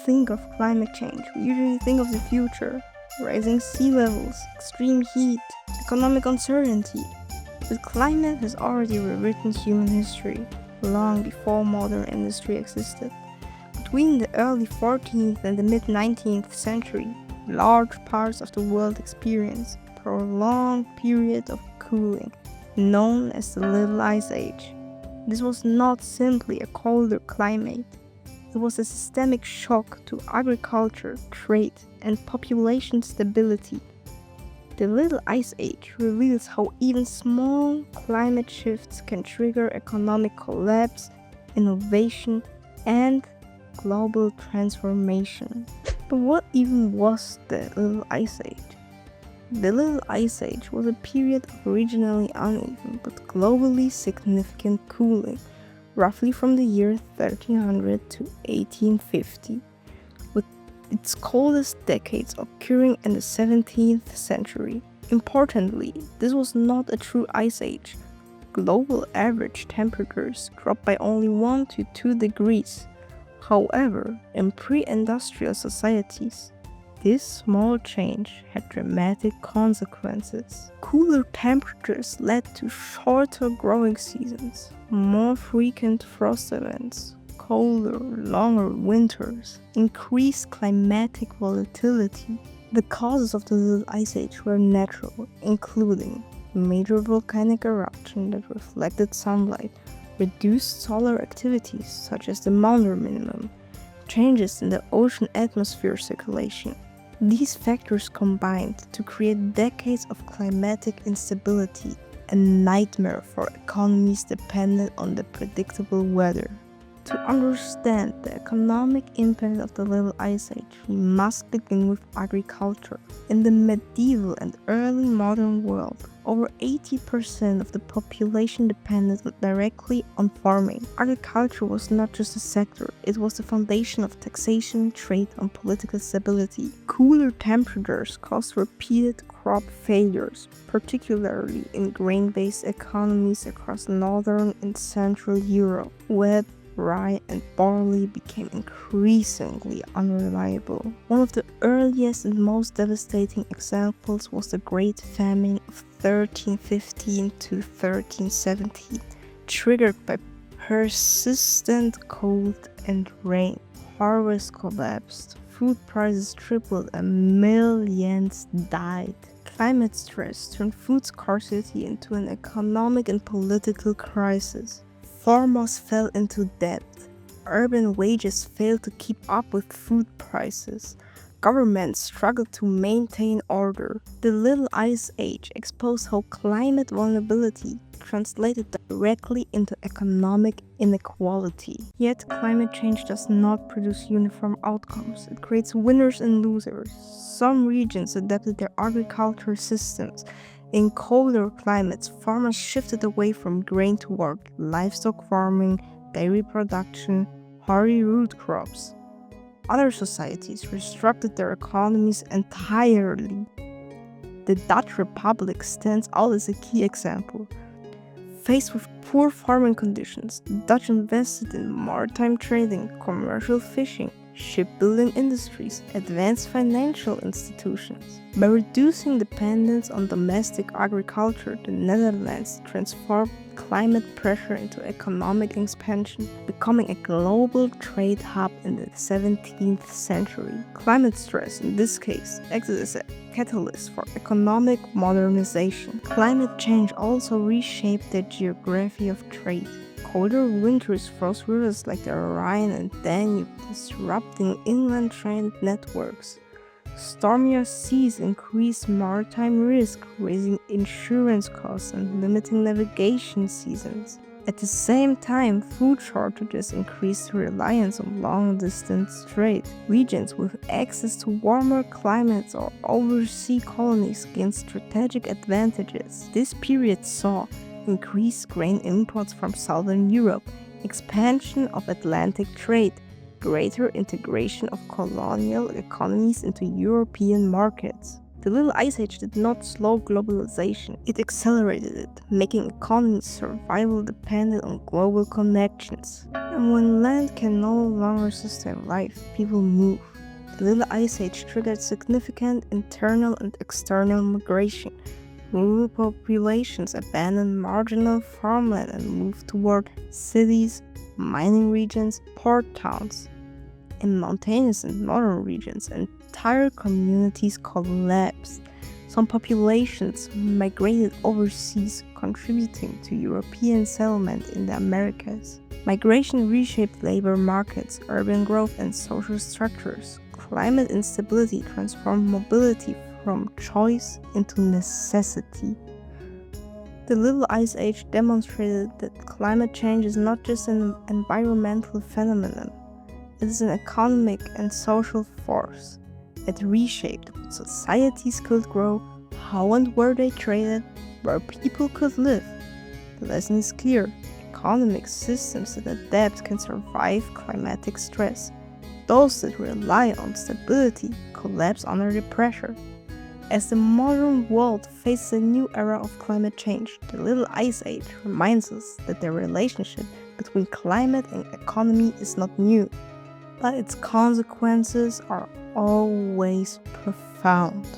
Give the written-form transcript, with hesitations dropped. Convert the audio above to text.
think of climate change, we usually think of the future, rising sea levels, extreme heat, economic uncertainty. But climate has already rewritten human history, long before modern industry existed. Between the early 14th and the mid-19th century, large parts of the world experienced a prolonged period of cooling, known as the Little Ice Age. This was not simply a colder climate. It was a systemic shock to agriculture, trade, and population stability. The Little Ice Age reveals how even small climate shifts can trigger economic collapse, innovation, and global transformation. But what even was the Little Ice Age? The Little Ice Age was a period of regionally uneven but globally significant cooling, roughly from the year 1300 to 1850, with its coldest decades occurring in the 17th century. Importantly, this was not a true ice age. Global average temperatures dropped by only 1 to 2 degrees. However, in pre-industrial societies, this small change had dramatic consequences. Cooler temperatures led to shorter growing seasons, more frequent frost events, colder, longer winters, increased climatic volatility. The causes of the Little Ice Age were natural, including major volcanic eruption that reflected sunlight, reduced solar activities such as the Maunder minimum, changes in the ocean atmosphere circulation. These factors combined to create decades of climatic instability, a nightmare for economies dependent on the predictable weather. To understand the economic impact of the Little Ice Age, we must begin with agriculture. In the medieval and early modern world, over 80% of the population depended directly on farming. Agriculture was not just a sector, it was the foundation of taxation, trade, and political stability. Cooler temperatures caused repeated crop failures, particularly in grain-based economies across northern and central Europe. Wheat, rye, and barley became increasingly unreliable. One of the earliest and most devastating examples was the Great Famine of 1315 to 1317, triggered by persistent cold and rain. Harvests collapsed, food prices tripled, and millions died. Climate stress turned food scarcity into an economic and political crisis. Farmers fell into debt. Urban wages failed to keep up with food prices. Governments struggled to maintain order. The Little Ice Age exposed how climate vulnerability translated directly into economic inequality. Yet, climate change does not produce uniform outcomes. It creates winners and losers. Some regions adapted their agricultural systems. In colder climates, farmers shifted away from grain toward livestock farming, dairy production, hardy root crops. Other societies restructured their economies entirely. The Dutch Republic stands out as a key example. Faced with poor farming conditions, the Dutch invested in maritime trading, commercial fishing, shipbuilding industries, advanced financial institutions. By reducing dependence on domestic agriculture, the Netherlands transformed climate pressure into economic expansion, becoming a global trade hub in the 17th century. Climate stress, in this case, acted as a catalyst for economic modernization. Climate change also reshaped the geography of trade. Colder winters froze rivers like the Rhine and Danube, disrupting inland trade networks. Stormier seas increased maritime risk, raising insurance costs and limiting navigation seasons. At the same time, food shortages increased reliance on long-distance trade. Regions with access to warmer climates or overseas colonies gained strategic advantages. This period saw increased grain imports from southern Europe, expansion of Atlantic trade, greater integration of colonial economies into European markets. The Little Ice Age did not slow globalization, it accelerated it, making economies' survival dependent on global connections. And when land can no longer sustain life, people move. The Little Ice Age triggered significant internal and external migration. Rural populations abandoned marginal farmland and moved toward cities, mining regions, port towns. In mountainous and northern regions, entire communities collapsed. Some populations migrated overseas, contributing to European settlement in the Americas. Migration reshaped labor markets, urban growth, and social structures. Climate instability transformed mobility from choice into necessity. The Little Ice Age demonstrated that climate change is not just an environmental phenomenon, it is an economic and social force. It reshaped what societies could grow, how and where they traded, where people could live. The lesson is clear: economic systems that adapt can survive climatic stress. Those that rely on stability collapse under the pressure. As the modern world faces a new era of climate change, the Little Ice Age reminds us that the relationship between climate and economy is not new, but its consequences are always profound.